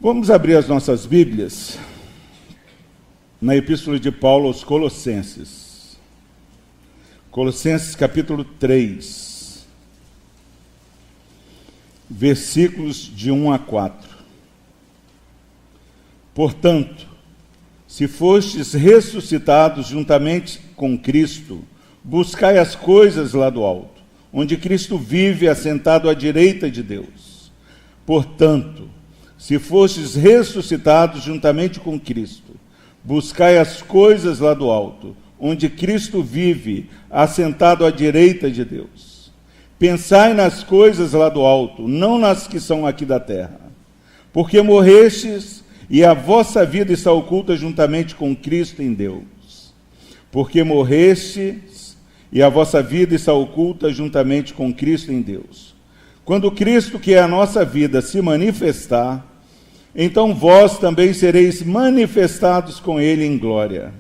Vamos abrir as nossas Bíblias na Epístola de Paulo aos Colossenses. Colossenses capítulo 3, versículos de 1 a 4. Portanto, se fostes ressuscitados juntamente com Cristo, buscai as coisas lá do alto, onde Cristo vive assentado à direita de Deus. Portanto, se fostes ressuscitados juntamente com Cristo, buscai as coisas lá do alto, onde Cristo vive, assentado à direita de Deus. Pensai nas coisas lá do alto, não nas que são aqui da terra. Porque morrestes, e a vossa vida está oculta juntamente com Cristo em Deus. Porque morrestes, e a vossa vida está oculta juntamente com Cristo em Deus. Quando Cristo, que é a nossa vida, se manifestar, então vós também sereis manifestados com Ele em glória.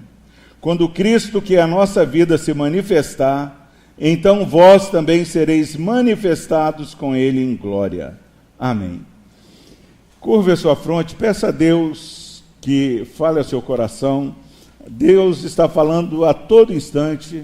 Quando Cristo, que é a nossa vida, se manifestar, então vós também sereis manifestados com Ele em glória. Amém. Curve a sua fronte, peça a Deus que fale ao seu coração. Deus está falando a todo instante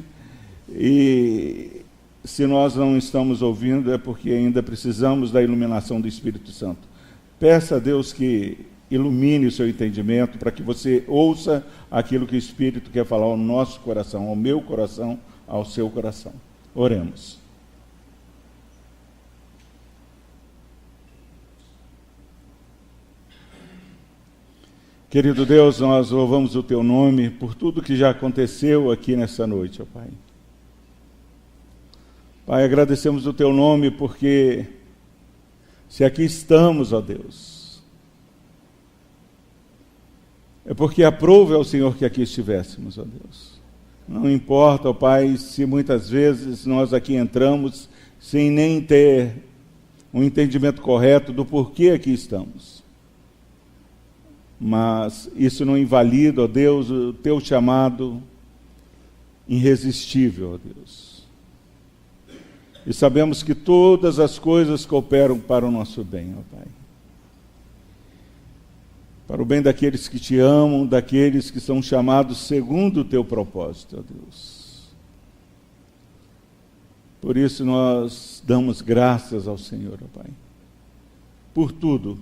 e se nós não estamos ouvindo é porque ainda precisamos da iluminação do Espírito Santo. Peça a Deus que ilumine o seu entendimento para que você ouça aquilo que o Espírito quer falar ao nosso coração, ao meu coração, ao seu coração. Oremos. Querido Deus, nós louvamos o Teu nome por tudo que já aconteceu aqui nessa noite, ó Pai. Pai, agradecemos o Teu nome porque se aqui estamos, ó Deus, é porque aprove ao Senhor que aqui estivéssemos, ó Deus. Não importa, ó Pai, se muitas vezes nós aqui entramos sem nem ter um entendimento correto do porquê aqui estamos. Mas isso não invalida, ó Deus, o Teu chamado irresistível, ó Deus. E sabemos que todas as coisas cooperam para o nosso bem, ó Pai. Para o bem daqueles que Te amam, daqueles que são chamados segundo o Teu propósito, ó Deus. Por isso nós damos graças ao Senhor, ó Pai. Por tudo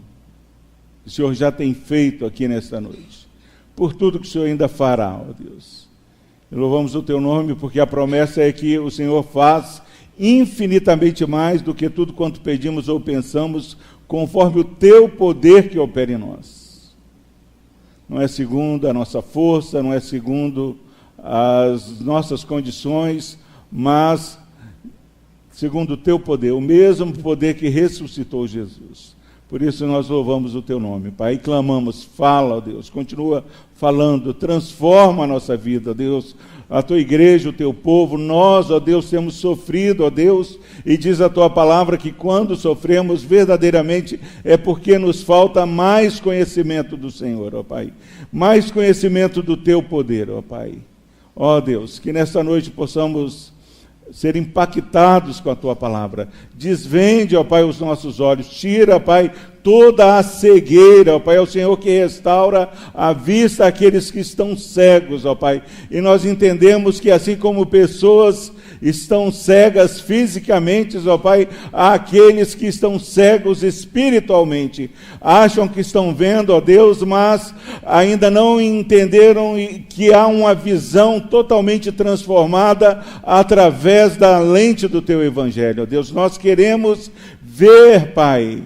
que o Senhor já tem feito aqui nesta noite. Por tudo que o Senhor ainda fará, ó Deus. E louvamos o Teu nome porque a promessa é que o Senhor faz infinitamente mais do que tudo quanto pedimos ou pensamos, conforme o Teu poder que opera em nós. Não é segundo a nossa força, não é segundo as nossas condições, mas segundo o Teu poder, o mesmo poder que ressuscitou Jesus. Por isso nós louvamos o Teu nome, Pai, e clamamos, fala, ó Deus, continua falando, transforma a nossa vida, ó Deus, a Tua igreja, o Teu povo, nós, ó Deus, temos sofrido, ó Deus, e diz a Tua palavra que quando sofremos verdadeiramente é porque nos falta mais conhecimento do Senhor, ó Pai, mais conhecimento do Teu poder, ó Pai. Ó Deus, que nesta noite possamos ser impactados com a Tua palavra. Desvende, ó Pai, os nossos olhos. Tira, Pai, toda a cegueira, ó Pai. É o Senhor que restaura a vista àqueles que estão cegos, ó Pai. E nós entendemos que assim como pessoas estão cegas fisicamente, ó Pai, há aqueles que estão cegos espiritualmente. Acham que estão vendo, ó Deus, mas ainda não entenderam que há uma visão totalmente transformada através da lente do Teu Evangelho, ó Deus. Nós queremos ver, Pai,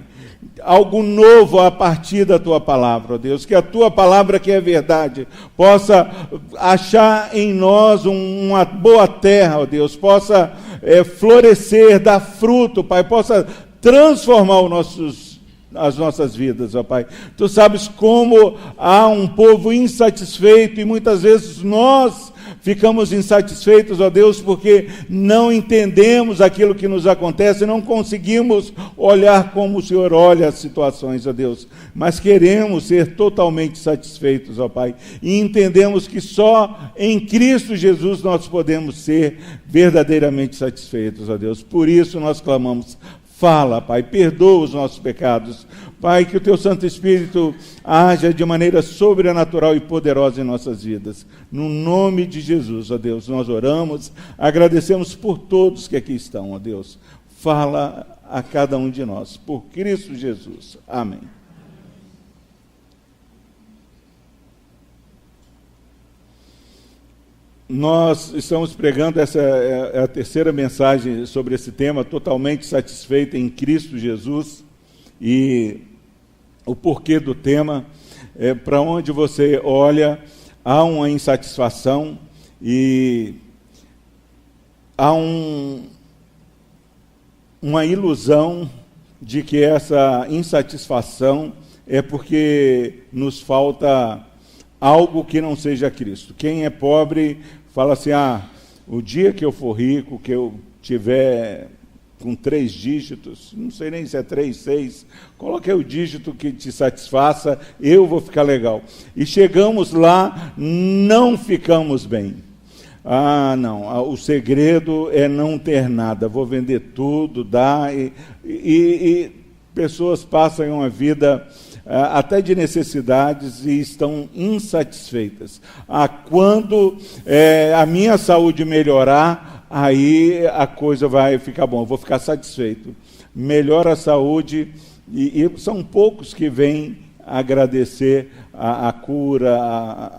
algo novo a partir da Tua palavra, ó Deus, que a Tua palavra, que é verdade, possa achar em nós uma boa terra, ó Deus, possa florescer, dar fruto, Pai, possa transformar as nossas vidas, ó Pai. Tu sabes como há um povo insatisfeito e muitas vezes nós ficamos insatisfeitos, ó Deus, porque não entendemos aquilo que nos acontece, não conseguimos olhar como o Senhor olha as situações, ó Deus, mas queremos ser totalmente satisfeitos, ó Pai, e entendemos que só em Cristo Jesus nós podemos ser verdadeiramente satisfeitos, ó Deus. Por isso nós clamamos, Fala, Pai, perdoa os nossos pecados. Pai, que o Teu Santo Espírito haja de maneira sobrenatural e poderosa em nossas vidas. No nome de Jesus, ó Deus, nós oramos, agradecemos por todos que aqui estão, ó Deus. Fala a cada um de nós, por Cristo Jesus. Amém. Nós estamos pregando, essa é a terceira mensagem sobre esse tema, totalmente satisfeito em Cristo Jesus, e o porquê do tema, para onde você olha, há uma insatisfação e há uma ilusão de que essa insatisfação é porque nos falta algo que não seja Cristo. Quem é pobre fala assim, o dia que eu for rico, que eu tiver com 3 dígitos, não sei nem se é 3, 6, coloque aí o dígito que te satisfaça, eu vou ficar legal. E chegamos lá, não ficamos bem. Não, o segredo é não ter nada, vou vender tudo, dar, e pessoas passam uma vida até de necessidades e estão insatisfeitas. Quando a minha saúde melhorar, aí a coisa vai ficar bom, eu vou ficar satisfeito. Melhora a saúde, e são poucos que vêm agradecer a cura,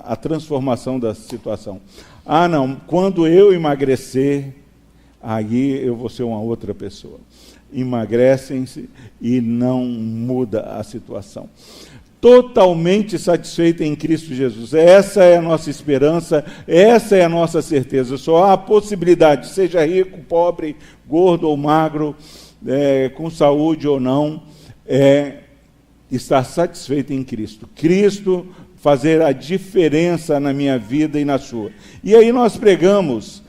a transformação da situação. Não, quando eu emagrecer, aí eu vou ser uma outra pessoa. Emagrecem-se e não muda a situação. Totalmente satisfeita em Cristo Jesus. Essa é a nossa esperança, essa é a nossa certeza. Só há a possibilidade, seja rico, pobre, gordo ou magro, com saúde ou não, estar satisfeito em Cristo. Cristo fazer a diferença na minha vida e na sua. E aí nós pregamos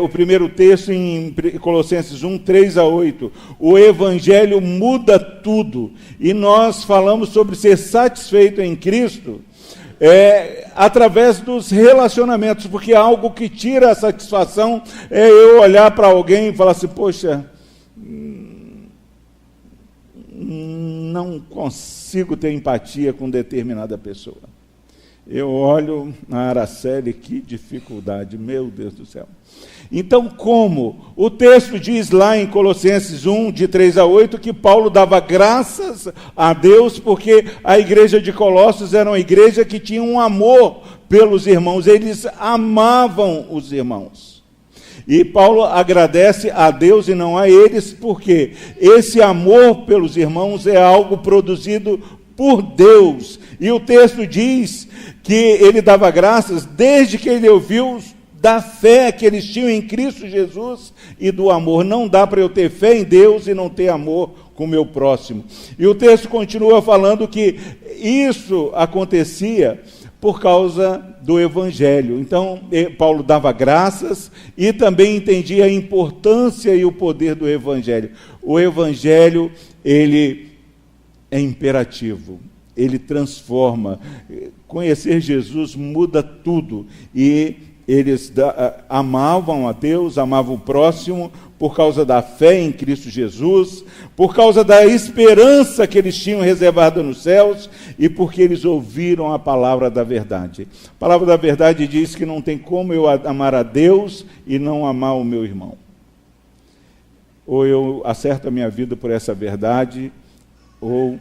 o primeiro texto em Colossenses 1, 3-8. O Evangelho muda tudo. E nós falamos sobre ser satisfeito em Cristo através dos relacionamentos, porque algo que tira a satisfação é eu olhar para alguém e falar assim, poxa, não consigo ter empatia com determinada pessoa. Eu olho na Araceli, que dificuldade, meu Deus do céu. Então, como o texto diz lá em Colossenses 1, de 3-8, que Paulo dava graças a Deus, porque a igreja de Colossos era uma igreja que tinha um amor pelos irmãos, eles amavam os irmãos. E Paulo agradece a Deus e não a eles, porque esse amor pelos irmãos é algo produzido por Deus. E o texto diz que ele dava graças desde que ele ouviu da fé que eles tinham em Cristo Jesus e do amor. Não dá para eu ter fé em Deus e não ter amor com o meu próximo. E o texto continua falando que isso acontecia por causa do Evangelho. Então, Paulo dava graças e também entendia a importância e o poder do Evangelho. O Evangelho, ele é imperativo, ele transforma. Conhecer Jesus muda tudo. E eles amavam a Deus, amavam o próximo, por causa da fé em Cristo Jesus, por causa da esperança que eles tinham reservada nos céus, e porque eles ouviram a palavra da verdade. A palavra da verdade diz que não tem como eu amar a Deus e não amar o meu irmão. Ou eu acerto a minha vida por essa verdade, ou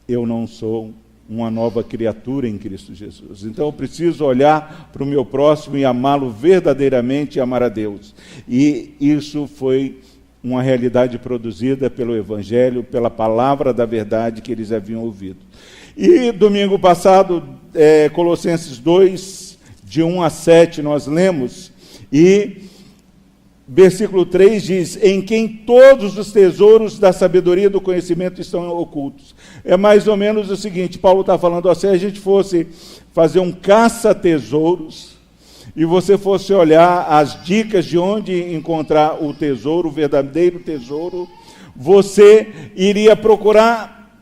eu não sou uma nova criatura em Cristo Jesus. Então eu preciso olhar para o meu próximo e amá-lo verdadeiramente e amar a Deus. E isso foi uma realidade produzida pelo Evangelho, pela palavra da verdade que eles haviam ouvido. E domingo passado, Colossenses 2, de 1-7, nós lemos, e versículo 3 diz, em quem todos os tesouros da sabedoria e do conhecimento estão ocultos. É mais ou menos o seguinte, Paulo está falando assim, se a gente fosse fazer um caça-tesouros, e você fosse olhar as dicas de onde encontrar o tesouro, o verdadeiro tesouro, você iria procurar,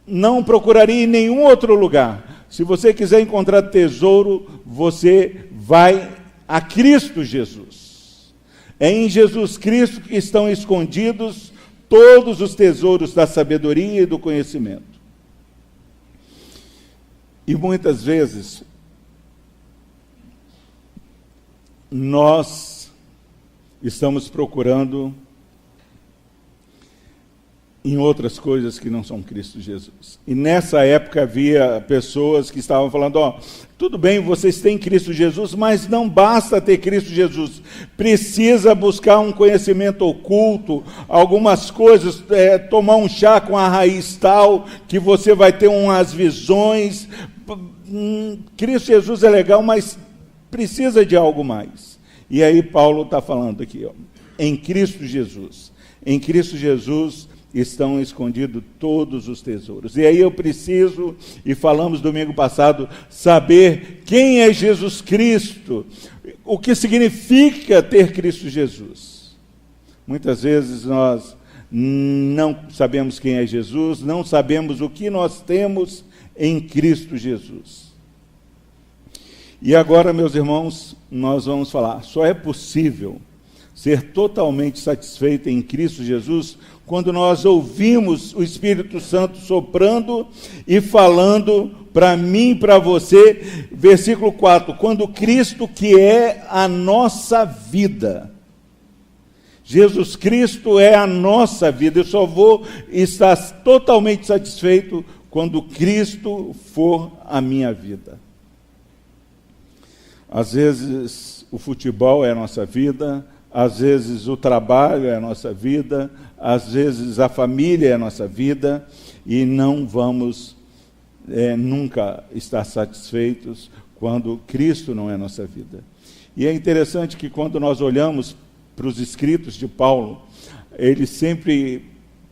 não procuraria em nenhum outro lugar. Se você quiser encontrar tesouro, você vai a Cristo Jesus. É em Jesus Cristo que estão escondidos todos os tesouros da sabedoria e do conhecimento. E muitas vezes, nós estamos procurando em outras coisas que não são Cristo Jesus. E nessa época havia pessoas que estavam falando, tudo bem, vocês têm Cristo Jesus, mas não basta ter Cristo Jesus. Precisa buscar um conhecimento oculto, algumas coisas, tomar um chá com a raiz tal, que você vai ter umas visões. Cristo Jesus é legal, mas precisa de algo mais. E aí Paulo está falando aqui, em Cristo Jesus. Em Cristo Jesus estão escondidos todos os tesouros. E aí eu preciso, e falamos domingo passado, saber quem é Jesus Cristo, o que significa ter Cristo Jesus. Muitas vezes nós não sabemos quem é Jesus, não sabemos o que nós temos em Cristo Jesus. E agora, meus irmãos, nós vamos falar, só é possível ser totalmente satisfeito em Cristo Jesus quando nós ouvimos o Espírito Santo soprando e falando para mim e para você, versículo 4, quando Cristo, que é a nossa vida, Jesus Cristo é a nossa vida, eu só vou estar totalmente satisfeito quando Cristo for a minha vida. Às vezes o futebol é a nossa vida, às vezes o trabalho é a nossa vida, às vezes a família é a nossa vida, e não vamos nunca estar satisfeitos quando Cristo não é a nossa vida. E é interessante que quando nós olhamos para os escritos de Paulo, ele sempre,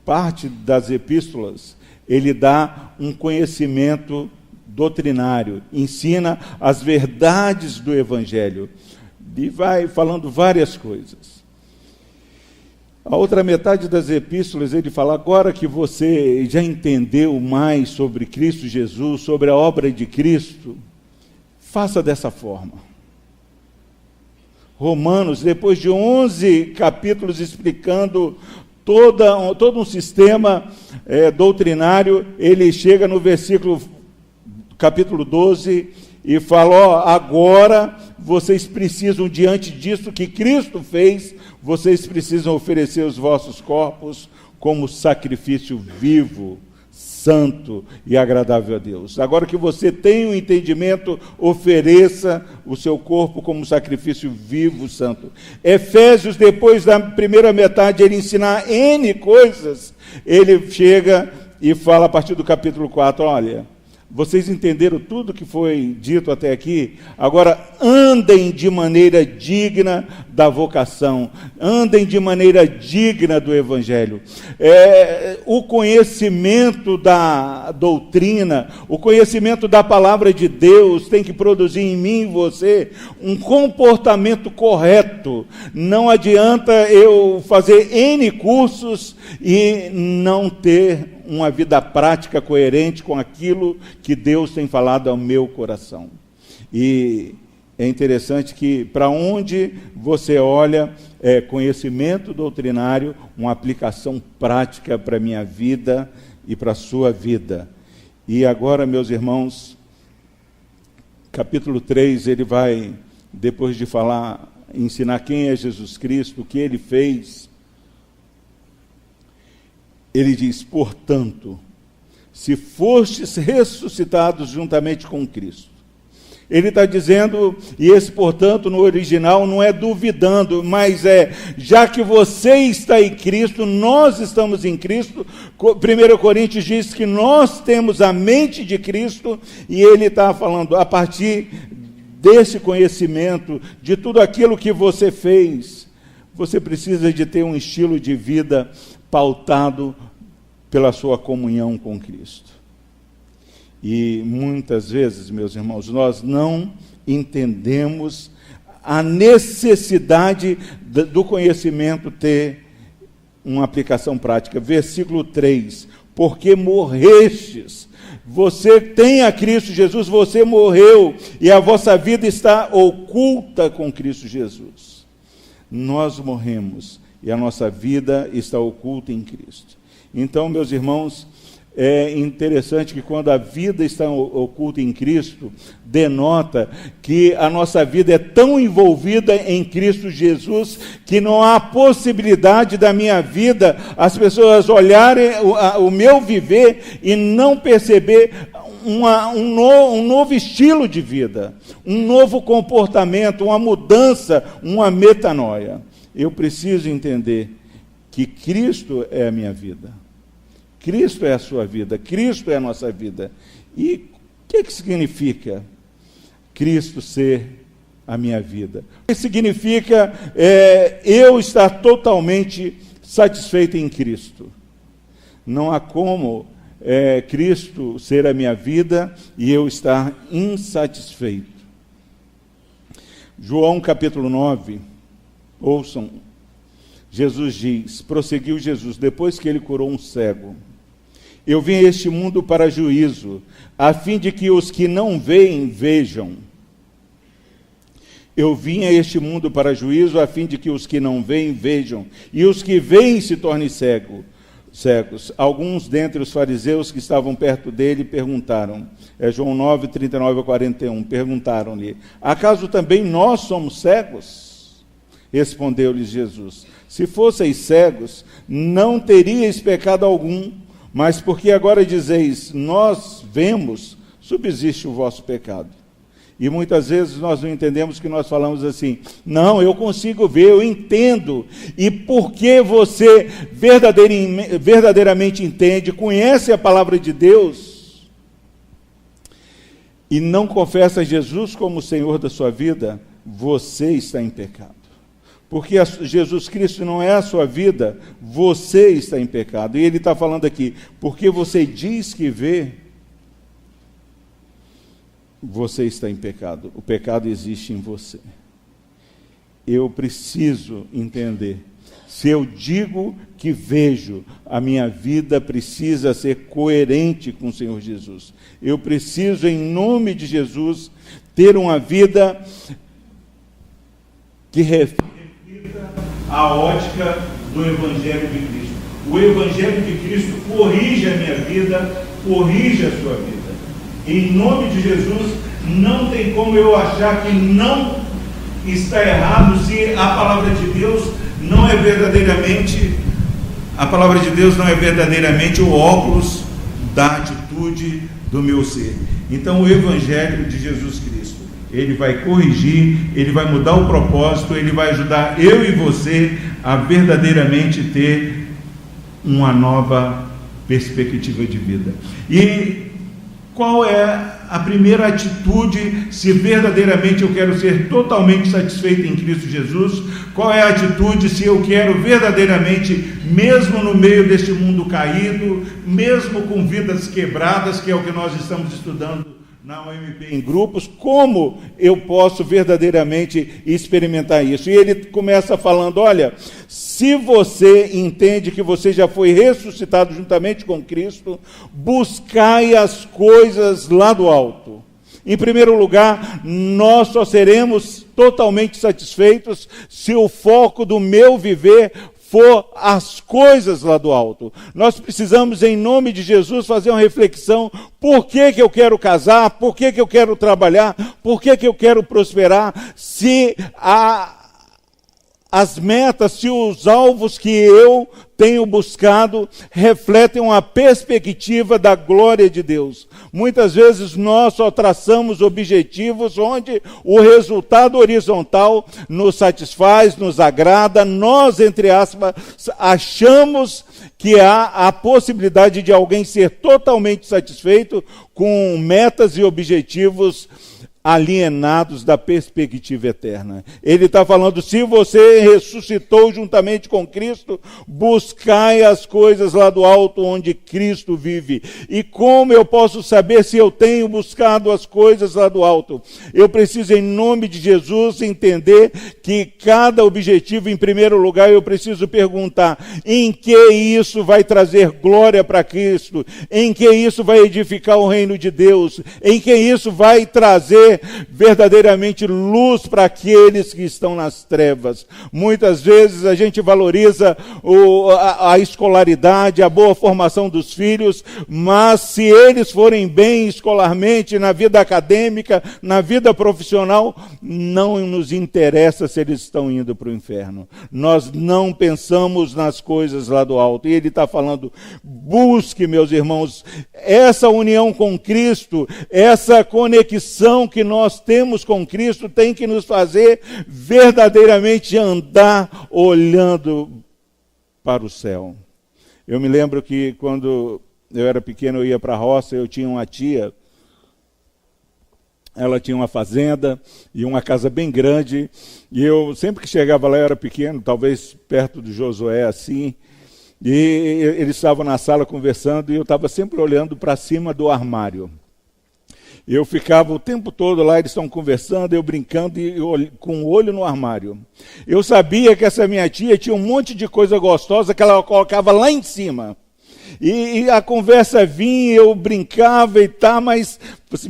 parte das epístolas, ele dá um conhecimento doutrinário, ensina as verdades do Evangelho, e vai falando várias coisas. A outra metade das epístolas, ele fala, agora que você já entendeu mais sobre Cristo Jesus, sobre a obra de Cristo, faça dessa forma. Romanos, depois de 11 capítulos explicando todo um sistema doutrinário, ele chega no capítulo 12, e fala, agora vocês precisam, diante disso que Cristo fez, vocês precisam oferecer os vossos corpos como sacrifício vivo, santo e agradável a Deus. Agora que você tem o entendimento, ofereça o seu corpo como sacrifício vivo, santo. Efésios, depois da primeira metade, ele ensina N coisas, ele chega e fala a partir do capítulo 4, olha, vocês entenderam tudo que foi dito até aqui? Agora andem de maneira digna da vocação, andem de maneira digna do Evangelho. O conhecimento da doutrina, o conhecimento da palavra de Deus tem que produzir em mim e você um comportamento correto. Não adianta eu fazer N cursos e não ter uma vida prática coerente com aquilo que Deus tem falado ao meu coração. E é interessante que para onde você olha, conhecimento doutrinário, uma aplicação prática para a minha vida e para a sua vida. E agora, meus irmãos, capítulo 3, ele vai, depois de falar, ensinar quem é Jesus Cristo, o que ele fez, ele diz, portanto, se fostes ressuscitados juntamente com Cristo. Ele está dizendo, e esse portanto no original não é duvidando, mas já que você está em Cristo, nós estamos em Cristo. 1 Coríntios diz que nós temos a mente de Cristo, e ele está falando, a partir desse conhecimento, de tudo aquilo que você fez, você precisa de ter um estilo de vida pautado pela sua comunhão com Cristo. E muitas vezes, meus irmãos, nós não entendemos a necessidade do conhecimento ter uma aplicação prática. Versículo 3, porque morrestes, você tem a Cristo Jesus, você morreu, e a vossa vida está oculta com Cristo Jesus. nós morremos e a nossa vida está oculta em Cristo. Então, meus irmãos, é interessante que quando a vida está oculta em Cristo, denota que a nossa vida é tão envolvida em Cristo Jesus que não há possibilidade da minha vida, as pessoas olharem o meu viver e não perceber um novo estilo de vida, um novo comportamento, uma mudança, uma metanoia. Eu preciso entender que Cristo é a minha vida. Cristo é a sua vida, Cristo é a nossa vida. E o que significa Cristo ser a minha vida? O que significa eu estar totalmente satisfeito em Cristo? Não há como Cristo ser a minha vida e eu estar insatisfeito. João capítulo 9, ouçam, Jesus diz, prosseguiu Jesus, depois que ele curou um cego: eu vim a este mundo para juízo, a fim de que os que não veem, vejam. Eu vim a este mundo para juízo, a fim de que os que não veem, vejam, e os que veem se tornem cegos. Alguns dentre os fariseus que estavam perto dele perguntaram, João 9, 39 a 41, perguntaram-lhe: acaso também nós somos cegos? Respondeu-lhes Jesus: se fosseis cegos, não teríeis pecado algum, mas porque agora dizeis, nós vemos, subsiste o vosso pecado. E muitas vezes nós não entendemos que nós falamos assim, não, eu consigo ver, eu entendo. E porque você verdadeiramente entende, conhece a palavra de Deus, e não confessa Jesus como o Senhor da sua vida, você está em pecado. Porque Jesus Cristo não é a sua vida, você está em pecado. E ele está falando aqui, porque você diz que vê, você está em pecado. O pecado existe em você. Eu preciso entender. Se eu digo que vejo, a minha vida precisa ser coerente com o Senhor Jesus. Eu preciso, em nome de Jesus, ter uma vida que reflita a ótica do Evangelho de Cristo. O Evangelho de Cristo corrige a minha vida, corrige a sua vida. Em nome de Jesus, não tem como eu achar que não está errado se a palavra de Deus não é verdadeiramente, a palavra de Deus não é verdadeiramente o óculos da atitude do meu ser. Então, o Evangelho de Jesus Cristo, ele vai corrigir, ele vai mudar o propósito, ele vai ajudar eu e você a verdadeiramente ter uma nova perspectiva de vida. E qual é a primeira atitude, se verdadeiramente eu quero ser totalmente satisfeito em Cristo Jesus? Qual é a atitude se eu quero verdadeiramente, mesmo no meio deste mundo caído, mesmo com vidas quebradas, que é o que nós estamos estudando na UMP em grupos, como eu posso verdadeiramente experimentar isso? E ele começa falando, olha, se você entende que você já foi ressuscitado juntamente com Cristo, buscai as coisas lá do alto. Em primeiro lugar, nós só seremos totalmente satisfeitos se o foco do meu viver for as coisas lá do alto. Nós precisamos, em nome de Jesus, fazer uma reflexão. Por que eu quero casar? Por que eu quero trabalhar? Por que eu quero prosperar? Se as metas, se os alvos que eu tenho buscado refletem uma perspectiva da glória de Deus. Muitas vezes nós só traçamos objetivos onde o resultado horizontal nos satisfaz, nos agrada. Nós, entre aspas, achamos que há a possibilidade de alguém ser totalmente satisfeito com metas e objetivos alienados da perspectiva eterna. Ele está falando, se você ressuscitou juntamente com Cristo, buscai as coisas lá do alto onde Cristo vive. E como eu posso saber se eu tenho buscado as coisas lá do alto? Eu preciso, em nome de Jesus, entender que cada objetivo, em primeiro lugar, eu preciso perguntar, em que isso vai trazer glória para Cristo? Em que isso vai edificar o reino de Deus? Em que isso vai trazer ser verdadeiramente luz para aqueles que estão nas trevas. Muitas vezes a gente valoriza a escolaridade, a boa formação dos filhos, mas se eles forem bem escolarmente, na vida acadêmica, na vida profissional, não nos interessa se eles estão indo para o inferno. Nós não pensamos nas coisas lá do alto. E ele está falando, busque, meus irmãos, essa união com Cristo, essa conexão que nós temos com Cristo tem que nos fazer verdadeiramente andar olhando para o céu. Eu me lembro que quando eu era pequeno, eu ia para a roça, eu tinha uma tia, ela tinha uma fazenda e uma casa bem grande, e eu sempre que chegava lá, eu era pequeno, talvez perto do Josué assim, e eles estavam na sala conversando, e eu estava sempre olhando para cima do armário. Eu ficava o tempo todo lá, eles estão conversando, eu brincando e com o olho no armário. Eu sabia que essa minha tia tinha um monte de coisa gostosa que ela colocava lá em cima. E a conversa vinha, eu brincava e tal, mas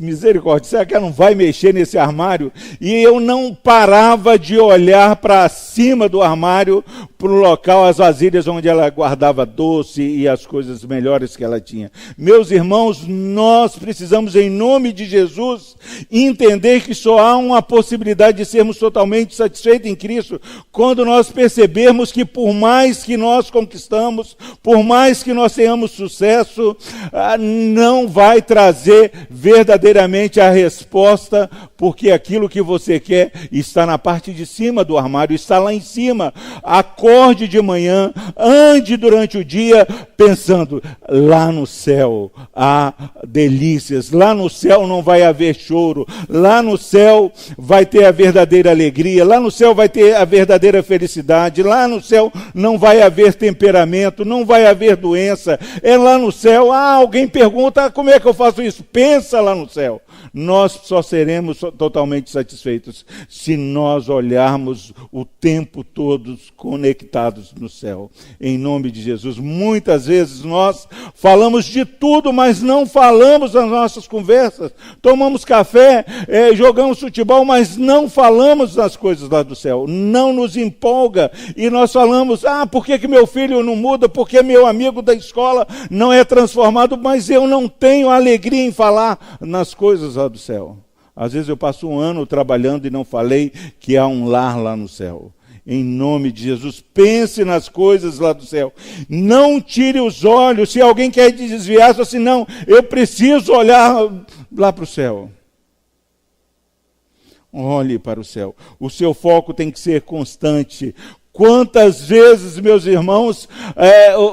misericórdia, será que ela não vai mexer nesse armário? E eu não parava de olhar para cima do armário, para o local, as vasilhas onde ela guardava doce e as coisas melhores que ela tinha. Meus irmãos, nós precisamos, em nome de Jesus, entender que só há uma possibilidade de sermos totalmente satisfeitos em Cristo, quando nós percebermos que por mais que nós conquistamos, por mais que nós tenhamos sucesso, não vai trazer verdadeiramente a resposta, porque aquilo que você quer está na parte de cima do armário, está lá em cima. Acorde de manhã, ande durante o dia pensando, lá no céu há delícias, lá no céu não vai haver choro, lá no céu vai ter a verdadeira alegria, lá no céu vai ter a verdadeira felicidade, lá no céu não vai haver temperamento, não vai haver doença, é lá no céu. Alguém pergunta, como é que eu faço isso? Pensa lá no céu. Nós só seremos totalmente satisfeitos se nós olharmos o tempo todo conectados no céu. Em nome de Jesus. Muitas vezes nós falamos de tudo, mas não falamos nas nossas conversas. Tomamos café, jogamos futebol, mas não falamos das coisas lá do céu. Não nos empolga. E nós falamos, por que meu filho não muda? Porque meu amigo da escola não é transformado, mas eu não tenho alegria em falar nas coisas lá do céu. Às vezes eu passo um ano trabalhando e não falei que há um lar lá no céu. Em nome de Jesus, pense nas coisas lá do céu. Não tire os olhos. Se alguém quer desviar, só assim, não, eu preciso olhar lá para o céu. Olhe para o céu. O seu foco tem que ser constante. Quantas vezes, meus irmãos,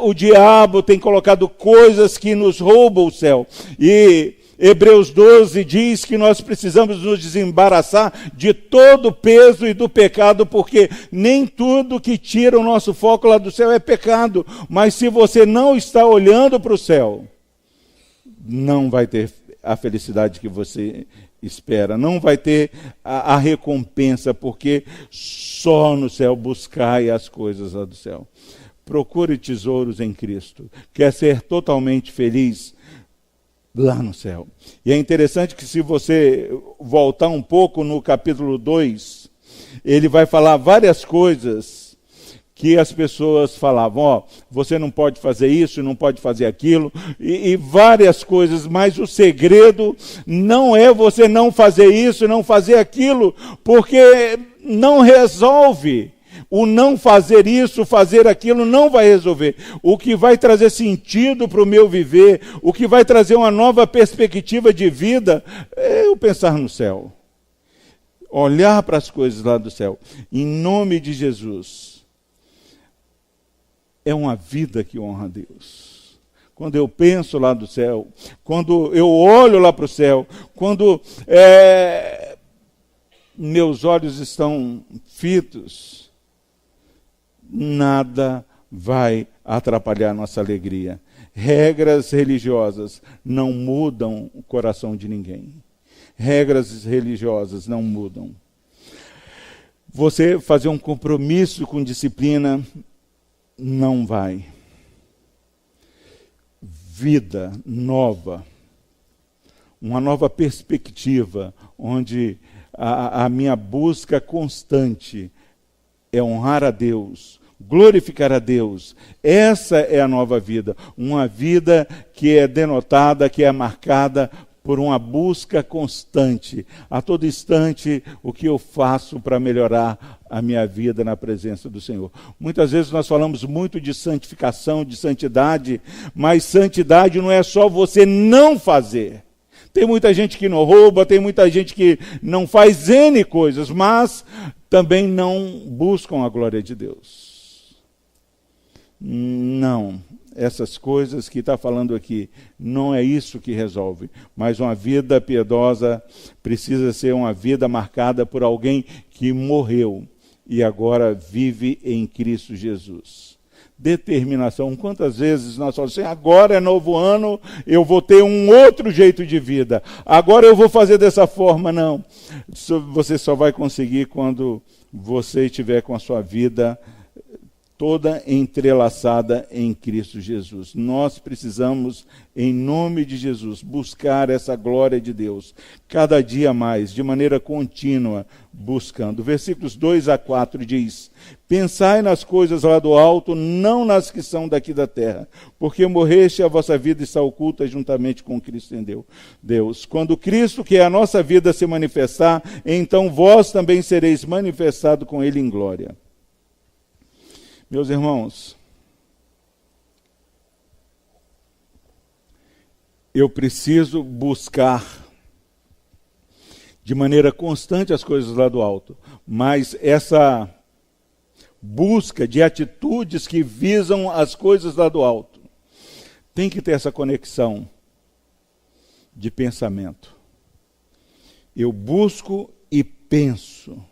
o diabo tem colocado coisas que nos roubam o céu. E Hebreus 12 diz que nós precisamos nos desembaraçar de todo o peso e do pecado, porque nem tudo que tira o nosso foco lá do céu é pecado. Mas se você não está olhando para o céu, não vai ter a felicidade que você espera, não vai ter a recompensa, porque só no céu buscai as coisas lá do céu. Procure tesouros em Cristo. Quer ser totalmente feliz? Lá no céu. E é interessante que, se você voltar um pouco no capítulo 2, ele vai falar várias coisas que as pessoas falavam, você não pode fazer isso, não pode fazer aquilo, e várias coisas, mas o segredo não é você não fazer isso, não fazer aquilo, porque não resolve. O não fazer isso, fazer aquilo, não vai resolver. O que vai trazer sentido para o meu viver, o que vai trazer uma nova perspectiva de vida, é eu pensar no céu. Olhar para as coisas lá do céu. Em nome de Jesus. É uma vida que honra a Deus. Quando eu penso lá do céu, quando eu olho lá para o céu, quando meus olhos estão fitos, nada vai atrapalhar nossa alegria. Regras religiosas não mudam o coração de ninguém. Regras religiosas não mudam. Você fazer um compromisso com disciplina não vai. Vida nova. uma nova perspectiva, onde a minha busca constante é honrar a Deus, glorificar a Deus. Essa é a nova vida, uma vida que é denotada, que é marcada por uma busca constante. A todo instante, o que eu faço para melhorar a minha vida na presença do Senhor. Muitas vezes nós falamos muito de santificação, de santidade, mas santidade não é só você não fazer. Tem muita gente que não rouba, tem muita gente que não faz N coisas, mas também não buscam a glória de Deus. Não. Essas coisas que está falando aqui, não é isso que resolve. Mas uma vida piedosa precisa ser uma vida marcada por alguém que morreu e agora vive em Cristo Jesus. Determinação. Quantas vezes nós falamos assim, agora é novo ano, eu vou ter um outro jeito de vida. Agora eu vou fazer dessa forma. Não. Você só vai conseguir quando você estiver com a sua vida toda entrelaçada em Cristo Jesus. Nós precisamos, em nome de Jesus, buscar essa glória de Deus, cada dia mais, de maneira contínua, buscando. Versículos 2 a 4 diz, pensai nas coisas lá do alto, não nas que são daqui da terra, porque morreste e a vossa vida está oculta juntamente com Cristo em Deus. Quando Cristo, que é a nossa vida, se manifestar, então vós também sereis manifestados com Ele em glória. Meus irmãos, eu preciso buscar de maneira constante as coisas lá do alto, mas essa busca de atitudes que visam as coisas lá do alto tem que ter essa conexão de pensamento. Eu busco e penso.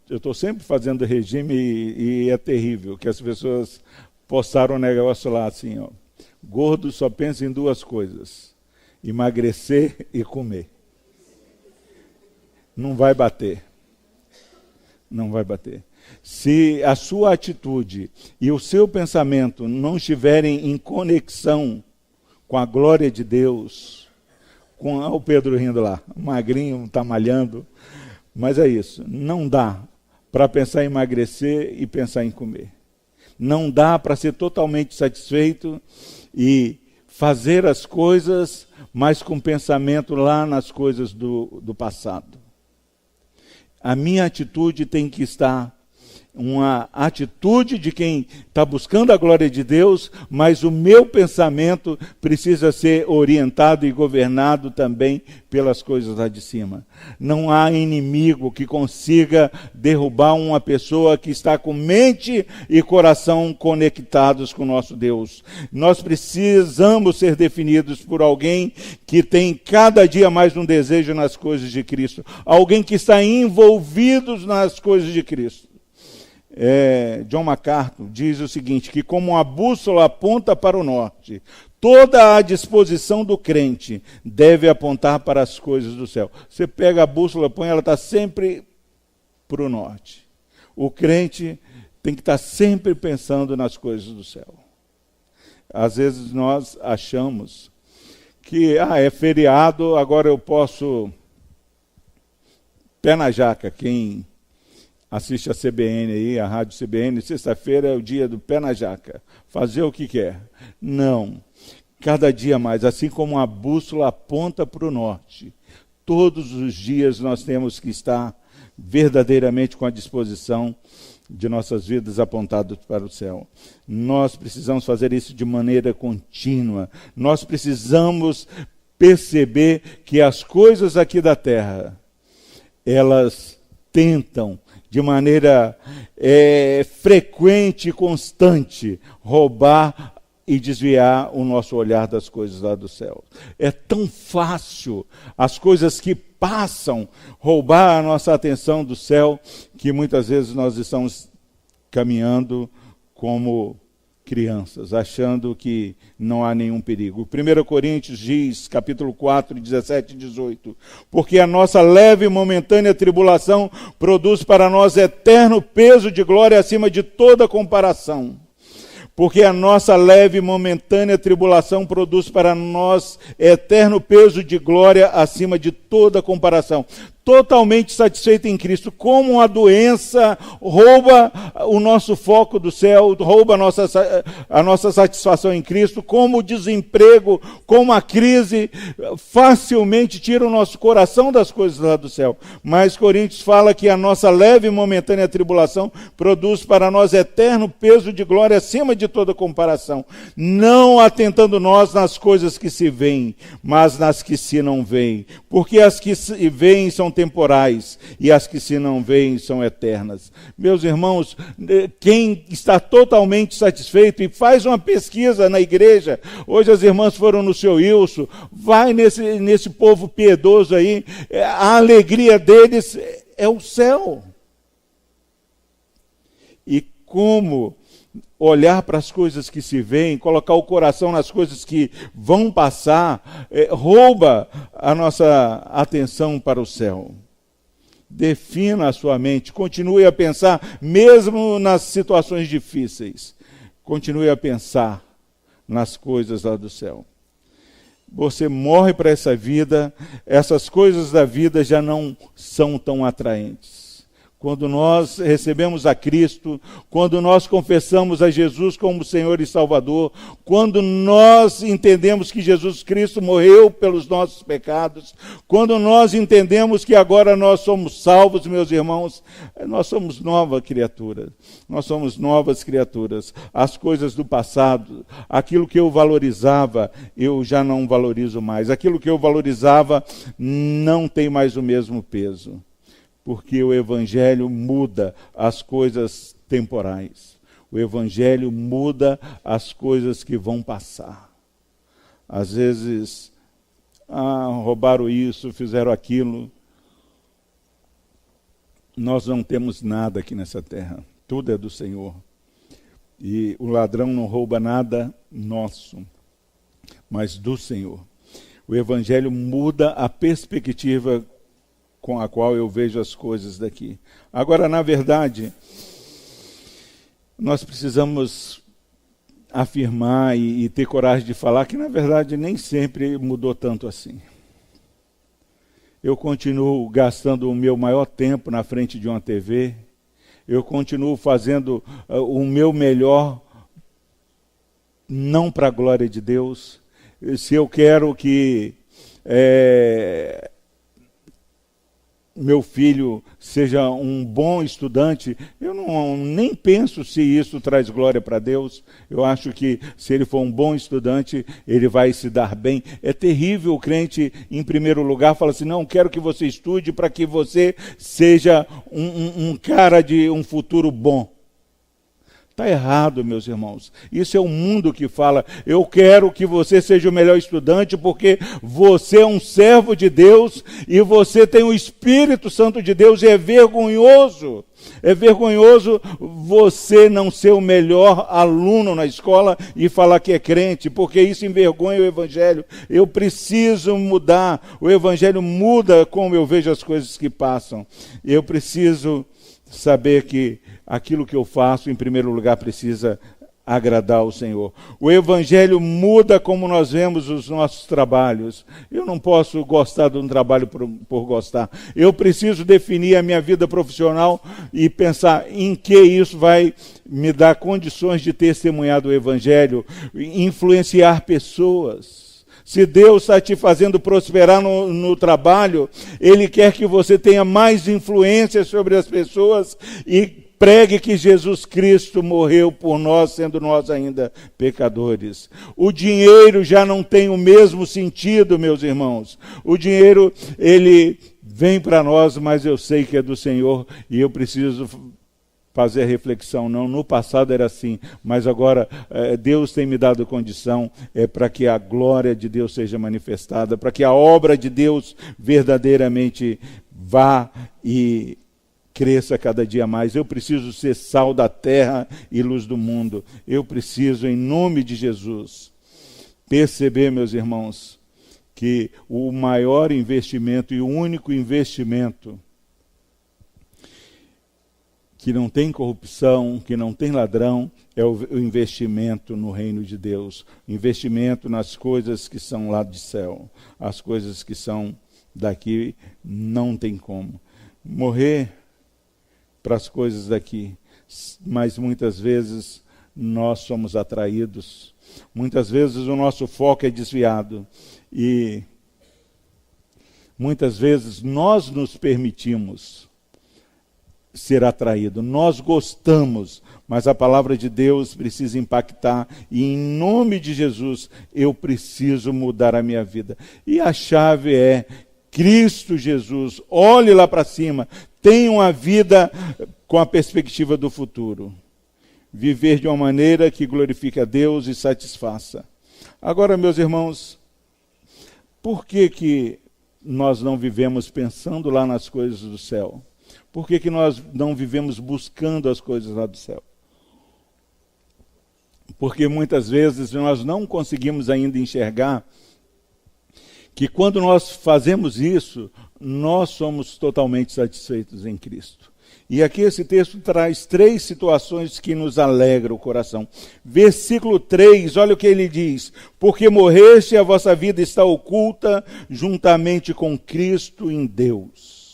Eu estou sempre fazendo regime e é terrível, que as pessoas postaram um negócio lá assim, ó, gordo só pensa em duas coisas, emagrecer e comer. Não vai bater. Não vai bater. Se a sua atitude e o seu pensamento não estiverem em conexão com a glória de Deus, com o Pedro rindo lá, magrinho, está malhando, mas é isso, não dá para pensar em emagrecer e pensar em comer. Não dá para ser totalmente satisfeito e fazer as coisas, mas com pensamento lá nas coisas do passado. A minha atitude tem que estar uma atitude de quem está buscando a glória de Deus, mas o meu pensamento precisa ser orientado e governado também pelas coisas lá de cima. Não há inimigo que consiga derrubar uma pessoa que está com mente e coração conectados com o nosso Deus. Nós precisamos ser definidos por alguém que tem cada dia mais um desejo nas coisas de Cristo. Alguém que está envolvido nas coisas de Cristo. John MacArthur diz o seguinte, que como uma bússola aponta para o norte, toda a disposição do crente deve apontar para as coisas do céu. Você pega a bússola, põe, ela está sempre para o norte. O crente tem que estar sempre pensando nas coisas do céu. Às vezes nós achamos que é feriado, agora eu posso pé na jaca, quem assiste a CBN aí, a rádio CBN, sexta-feira é o dia do pé na jaca. Fazer o que quer. Não. Cada dia mais, assim como a bússola aponta para o norte, todos os dias nós temos que estar verdadeiramente com a disposição de nossas vidas apontadas para o céu. Nós precisamos fazer isso de maneira contínua. Nós precisamos perceber que as coisas aqui da terra, elas tentam de maneira frequente e constante, roubar e desviar o nosso olhar das coisas lá do céu. É tão fácil as coisas que passam roubar a nossa atenção do céu, que muitas vezes nós estamos caminhando como crianças, achando que não há nenhum perigo. 1 Coríntios diz, capítulo 4, 17 e 18, porque a nossa leve e momentânea tribulação produz para nós eterno peso de glória acima de toda comparação, porque a nossa leve e momentânea tribulação produz para nós eterno peso de glória acima de toda comparação. Totalmente satisfeito em Cristo. Como a doença rouba o nosso foco do céu, rouba a nossa satisfação em Cristo, como o desemprego, como a crise facilmente tira o nosso coração das coisas lá do céu. Mas Coríntios fala que a nossa leve e momentânea tribulação produz para nós eterno peso de glória acima de toda comparação, não atentando nós nas coisas que se veem, mas nas que se não veem, porque as que se veem são temporais e as que se não veem são eternas. Meus irmãos, quem está totalmente satisfeito e faz uma pesquisa na igreja, hoje as irmãs foram no seu Wilson, vai nesse povo piedoso aí, a alegria deles é o céu. E como olhar para as coisas que se veem, colocar o coração nas coisas que vão passar, rouba a nossa atenção para o céu. Defina a sua mente, continue a pensar, mesmo nas situações difíceis, continue a pensar nas coisas lá do céu. Você morre para essa vida, essas coisas da vida já não são tão atraentes. Quando nós recebemos a Cristo, quando nós confessamos a Jesus como Senhor e Salvador, quando nós entendemos que Jesus Cristo morreu pelos nossos pecados, quando nós entendemos que agora nós somos salvos, meus irmãos, nós somos nova criatura. Nós somos novas criaturas. As coisas do passado, aquilo que eu valorizava, eu já não valorizo mais. Aquilo que eu valorizava não tem mais o mesmo peso. Porque o Evangelho muda as coisas temporais. O Evangelho muda as coisas que vão passar. Às vezes, roubaram isso, fizeram aquilo. Nós não temos nada aqui nessa terra. Tudo é do Senhor. E o ladrão não rouba nada nosso, mas do Senhor. O Evangelho muda a perspectiva com a qual eu vejo as coisas daqui. Agora, na verdade, nós precisamos afirmar e ter coragem de falar que, na verdade, nem sempre mudou tanto assim. Eu continuo gastando o meu maior tempo na frente de uma TV, eu continuo fazendo o meu melhor, não para a glória de Deus. Se eu quero que meu filho seja um bom estudante, eu nem penso se isso traz glória para Deus. Eu acho que se ele for um bom estudante, ele vai se dar bem. É terrível o crente, em primeiro lugar, fala assim, não, quero que você estude para que você seja um cara de um futuro bom. Está errado, meus irmãos. Isso é o mundo que fala, eu quero que você seja o melhor estudante porque você é um servo de Deus e você tem o Espírito Santo de Deus e é vergonhoso você não ser o melhor aluno na escola e falar que é crente, porque isso envergonha o Evangelho. Eu preciso mudar, o Evangelho muda como eu vejo as coisas que passam. Eu preciso saber que aquilo que eu faço, em primeiro lugar, precisa agradar ao Senhor. O Evangelho muda como nós vemos os nossos trabalhos. Eu não posso gostar de um trabalho por gostar. Eu preciso definir a minha vida profissional e pensar em que isso vai me dar condições de testemunhar do Evangelho, influenciar pessoas. Se Deus está te fazendo prosperar no trabalho, Ele quer que você tenha mais influência sobre as pessoas e pregue que Jesus Cristo morreu por nós, sendo nós ainda pecadores. O dinheiro já não tem o mesmo sentido, meus irmãos. O dinheiro, ele vem para nós, mas eu sei que é do Senhor e eu preciso fazer a reflexão, não, no passado era assim, mas agora Deus tem me dado condição para que a glória de Deus seja manifestada, para que a obra de Deus verdadeiramente vá e cresça cada dia mais. Eu preciso ser sal da terra e luz do mundo. Eu preciso, em nome de Jesus, perceber, meus irmãos, que o maior investimento e o único investimento que não tem corrupção, que não tem ladrão, é o investimento no reino de Deus, investimento nas coisas que são lá de céu, as coisas que são daqui não tem como. Morrer para as coisas daqui, mas muitas vezes nós somos atraídos, muitas vezes o nosso foco é desviado e muitas vezes nós nos permitimos ser atraído, nós gostamos, mas a palavra de Deus precisa impactar e em nome de Jesus eu preciso mudar a minha vida. E a chave é Cristo Jesus. Olhe lá para cima, tenha uma vida com a perspectiva do futuro. Viver de uma maneira que glorifique a Deus e satisfaça. Agora, meus irmãos, por que nós não vivemos pensando lá nas coisas do céu? Por que nós não vivemos buscando as coisas lá do céu? Porque muitas vezes nós não conseguimos ainda enxergar que quando nós fazemos isso, nós somos totalmente satisfeitos em Cristo. E aqui esse texto traz 3 situações que nos alegram o coração. Versículo 3, olha o que ele diz. Porque morreste e a vossa vida está oculta juntamente com Cristo em Deus.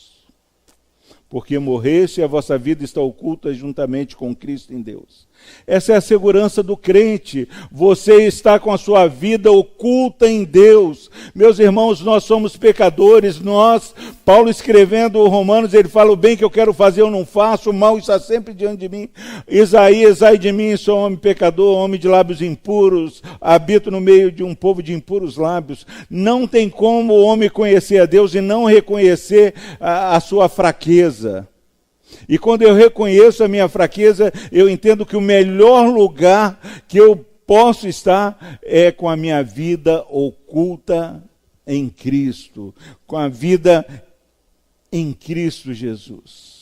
Porque morreste e a vossa vida está oculta juntamente com Cristo em Deus. Essa é a segurança do crente. Você está com a sua vida oculta em Deus. Meus irmãos, nós somos pecadores. Paulo escrevendo Romanos, ele fala: o bem que eu quero fazer eu não faço, o mal está sempre diante de mim. Isaías, ai de mim, sou homem pecador, homem de lábios impuros, habito no meio de um povo de impuros lábios. Não tem como o homem conhecer a Deus e não reconhecer a sua fraqueza. E quando eu reconheço a minha fraqueza, eu entendo que o melhor lugar que eu posso estar é com a minha vida oculta em Cristo, com a vida em Cristo Jesus.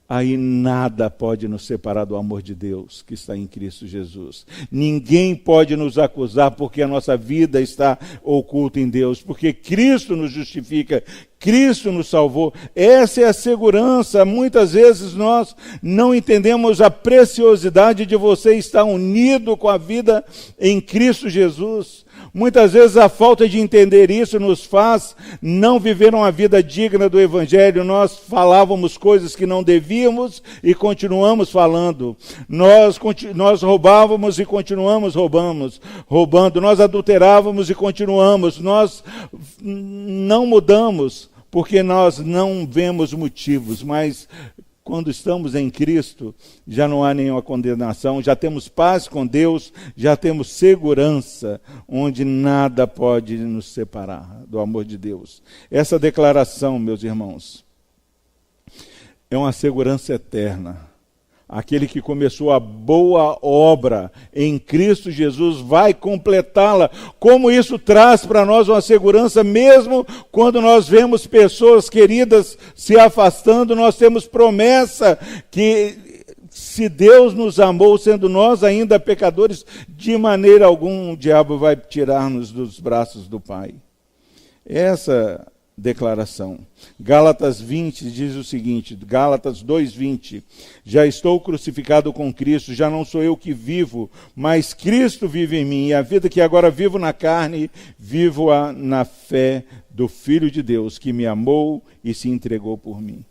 Aí nada pode nos separar do amor de Deus que está em Cristo Jesus. Ninguém pode nos acusar porque a nossa vida está oculta em Deus, porque Cristo nos justifica, Cristo nos salvou. Essa é a segurança. Muitas vezes nós não entendemos a preciosidade de você estar unido com a vida em Cristo Jesus. Muitas vezes a falta de entender isso nos faz não viver uma vida digna do Evangelho. Nós falávamos coisas que não devíamos e continuamos falando. Nós roubávamos e continuamos roubando. Nós adulterávamos e continuamos. Nós não mudamos porque nós não vemos motivos, mas quando estamos em Cristo, já não há nenhuma condenação, já temos paz com Deus, já temos segurança, onde nada pode nos separar do amor de Deus. Essa declaração, meus irmãos, é uma segurança eterna. Aquele que começou a boa obra em Cristo Jesus vai completá-la. Como isso traz para nós uma segurança, mesmo quando nós vemos pessoas queridas se afastando, nós temos promessa que se Deus nos amou, sendo nós ainda pecadores, de maneira alguma o diabo vai tirar-nos dos braços do Pai. Essa declaração. Gálatas 20 diz o seguinte, Gálatas 2:20, já estou crucificado com Cristo, já não sou eu que vivo, mas Cristo vive em mim, e a vida que agora vivo na carne, vivo-a na fé do Filho de Deus, que me amou e se entregou por mim.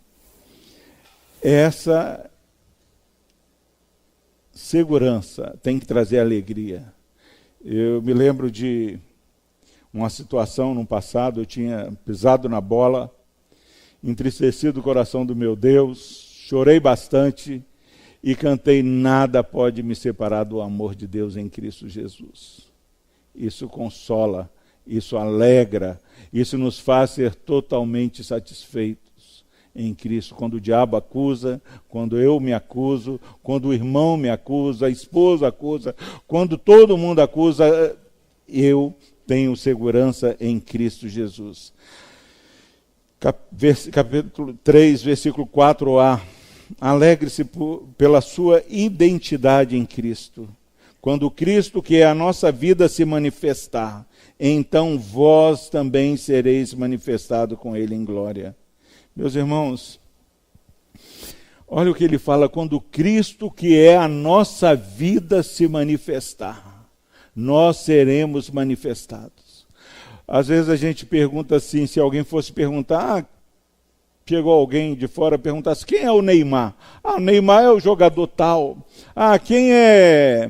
Essa segurança tem que trazer alegria. Eu me lembro de uma situação no passado, eu tinha pisado na bola, entristecido o coração do meu Deus, chorei bastante e cantei: nada pode me separar do amor de Deus em Cristo Jesus. Isso consola, isso alegra, isso nos faz ser totalmente satisfeitos em Cristo. Quando o diabo acusa, quando eu me acuso, quando o irmão me acusa, a esposa acusa, quando todo mundo acusa, eu tenho segurança em Cristo Jesus. Capítulo 3, versículo 4a. Alegre-se pela sua identidade em Cristo. Quando Cristo, que é a nossa vida, se manifestar, então vós também sereis manifestados com Ele em glória. Meus irmãos, Olha o que ele fala: quando Cristo, que é a nossa vida, se manifestar, nós seremos manifestados. Às vezes a gente pergunta assim, se alguém fosse perguntar, chegou alguém de fora, perguntasse, quem é o Neymar? O Neymar é o jogador tal. Quem é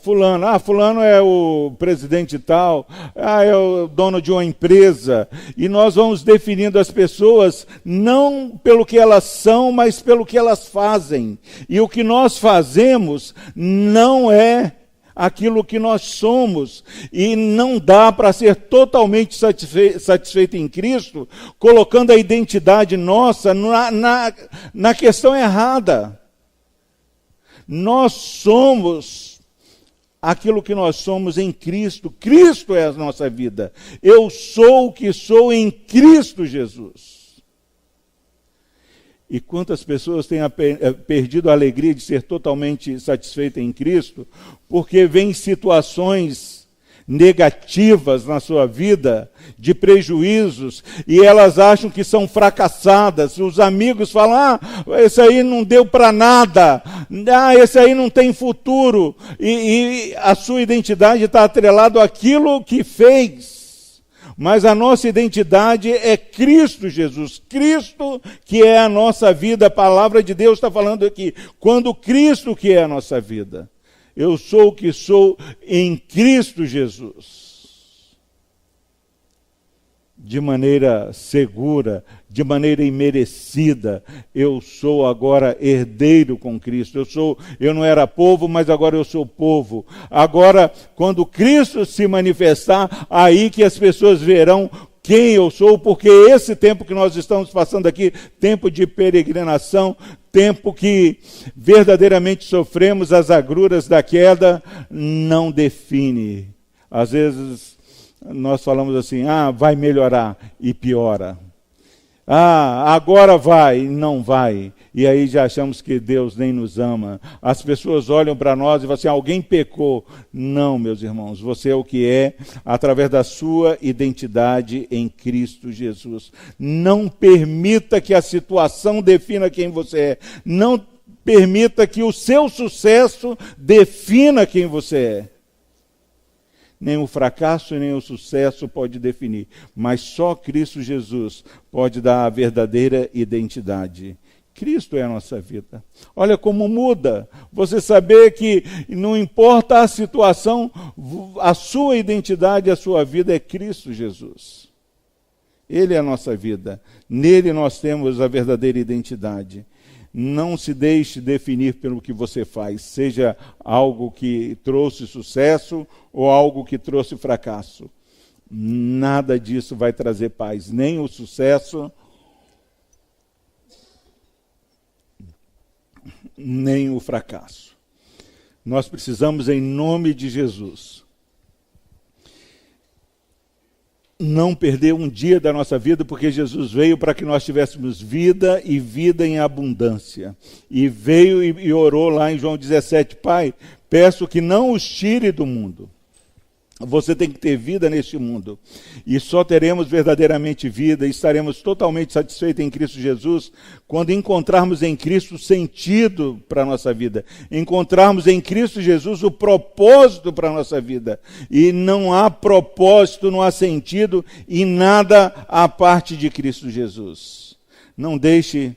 fulano? Fulano é o presidente tal. É o dono de uma empresa. E nós vamos definindo as pessoas não pelo que elas são, mas pelo que elas fazem. E o que nós fazemos não é aquilo que nós somos, e não dá para ser totalmente satisfeito em Cristo, colocando a identidade nossa na questão errada. Nós somos aquilo que nós somos em Cristo. Cristo é a nossa vida. Eu sou o que sou em Cristo Jesus. E quantas pessoas têm perdido a alegria de ser totalmente satisfeitas em Cristo, porque vêm situações negativas na sua vida, de prejuízos, e elas acham que são fracassadas. Os amigos falam, esse aí não deu para nada, esse aí não tem futuro, e a sua identidade está atrelada àquilo que fez. Mas a nossa identidade é Cristo Jesus. Cristo que é a nossa vida. A palavra de Deus está falando aqui. Quando Cristo que é a nossa vida. Eu sou o que sou em Cristo Jesus. De maneira segura, de maneira imerecida, eu sou agora herdeiro com Cristo. Eu não era povo, mas agora eu sou povo. Agora, quando Cristo se manifestar, aí que as pessoas verão quem eu sou, porque esse tempo que nós estamos passando aqui, tempo de peregrinação, tempo que verdadeiramente sofremos as agruras da queda, não define. Às vezes nós falamos assim, vai melhorar, e piora. Agora vai, não vai. E aí já achamos que Deus nem nos ama. As pessoas olham para nós e falam assim, alguém pecou. Não, meus irmãos, você é o que é, através da sua identidade em Cristo Jesus. Não permita que a situação defina quem você é. Não permita que o seu sucesso defina quem você é. Nem o fracasso e nem o sucesso pode definir, mas só Cristo Jesus pode dar a verdadeira identidade. Cristo é a nossa vida. Olha como muda. Você saber que não importa a situação, a sua identidade, a sua vida é Cristo Jesus. Ele é a nossa vida. Nele nós temos a verdadeira identidade. Não se deixe definir pelo que você faz, seja algo que trouxe sucesso ou algo que trouxe fracasso. Nada disso vai trazer paz, nem o sucesso, nem o fracasso. Nós precisamos, em nome de Jesus, não perder um dia da nossa vida, porque Jesus veio para que nós tivéssemos vida e vida em abundância. E veio e orou lá em João 17, Pai, peço que não os tire do mundo. Você tem que ter vida neste mundo. E só teremos verdadeiramente vida e estaremos totalmente satisfeitos em Cristo Jesus quando encontrarmos em Cristo sentido para a nossa vida. Encontrarmos em Cristo Jesus o propósito para a nossa vida. E não há propósito, não há sentido em nada à parte de Cristo Jesus. Não deixe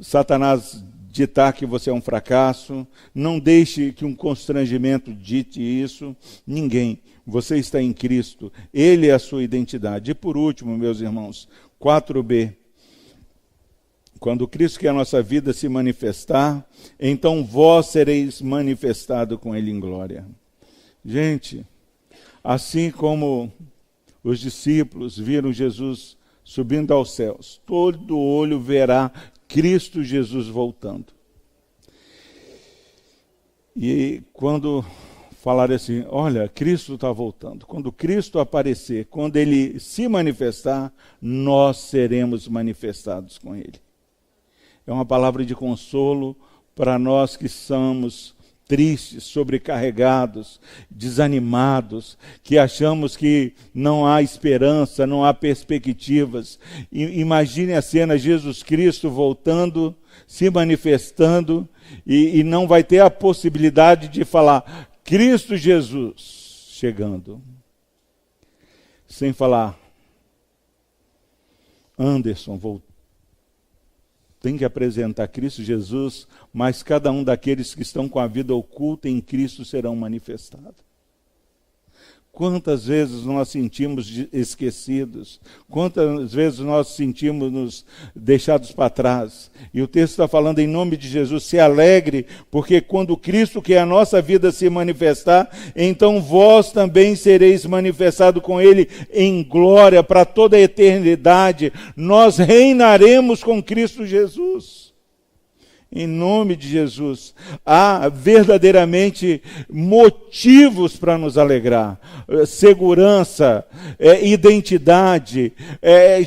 Satanás ditar que você é um fracasso. Não deixe que um constrangimento dite isso. Ninguém. Você está em Cristo, Ele é a sua identidade. E por último, meus irmãos, 4b. Quando Cristo, que é a nossa vida, se manifestar, então vós sereis manifestado com Ele em glória. Gente, assim como os discípulos viram Jesus subindo aos céus, todo olho verá Cristo Jesus voltando. E quando falar assim, olha, Cristo está voltando. Quando Cristo aparecer, quando Ele se manifestar, nós seremos manifestados com Ele. É uma palavra de consolo para nós que somos tristes, sobrecarregados, desanimados, que achamos que não há esperança, não há perspectivas. Imagine a cena, Jesus Cristo voltando, se manifestando, e não vai ter a possibilidade de falar, Cristo Jesus chegando. Sem falar, Anderson voltou. Tem que apresentar Cristo Jesus, mas cada um daqueles que estão com a vida oculta em Cristo serão manifestados. Quantas vezes nós sentimos esquecidos, quantas vezes nós sentimos nos deixados para trás. E o texto está falando em nome de Jesus, se alegre, porque quando Cristo, que é a nossa vida, se manifestar, então vós também sereis manifestados com Ele em glória para toda a eternidade. Nós reinaremos com Cristo Jesus. Em nome de Jesus, há verdadeiramente motivos para nos alegrar. Segurança, identidade,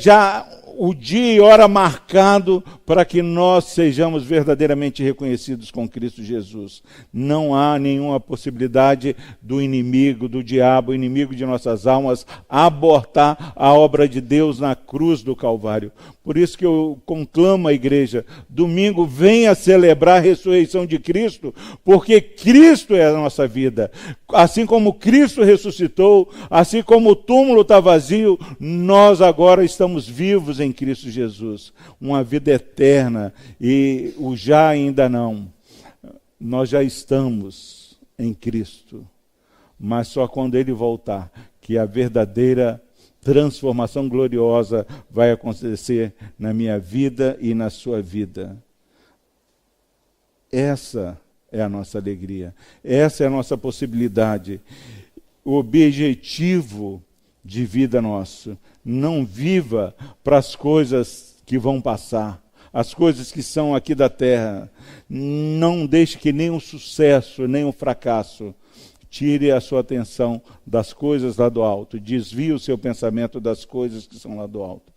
já o dia e hora marcado para que nós sejamos verdadeiramente reconhecidos com Cristo Jesus. Não há nenhuma possibilidade do inimigo, do diabo, o inimigo de nossas almas, abortar a obra de Deus na cruz do Calvário. Por isso que eu conclamo a igreja, domingo venha celebrar a ressurreição de Cristo, porque Cristo é a nossa vida. Assim como Cristo ressuscitou, assim como o túmulo está vazio, nós agora estamos vivos em Cristo Jesus. Uma vida eterna, e o já ainda não. Nós já estamos em Cristo, mas só quando Ele voltar, que a verdadeira transformação gloriosa vai acontecer na minha vida e na sua vida. Essa é a nossa alegria, essa é a nossa possibilidade, o objetivo de vida nosso. Não viva para as coisas que vão passar, as coisas que são aqui da terra. Não deixe que nem o sucesso, nem o fracasso tire a sua atenção das coisas lá do alto. Desvie o seu pensamento das coisas que são lá do alto.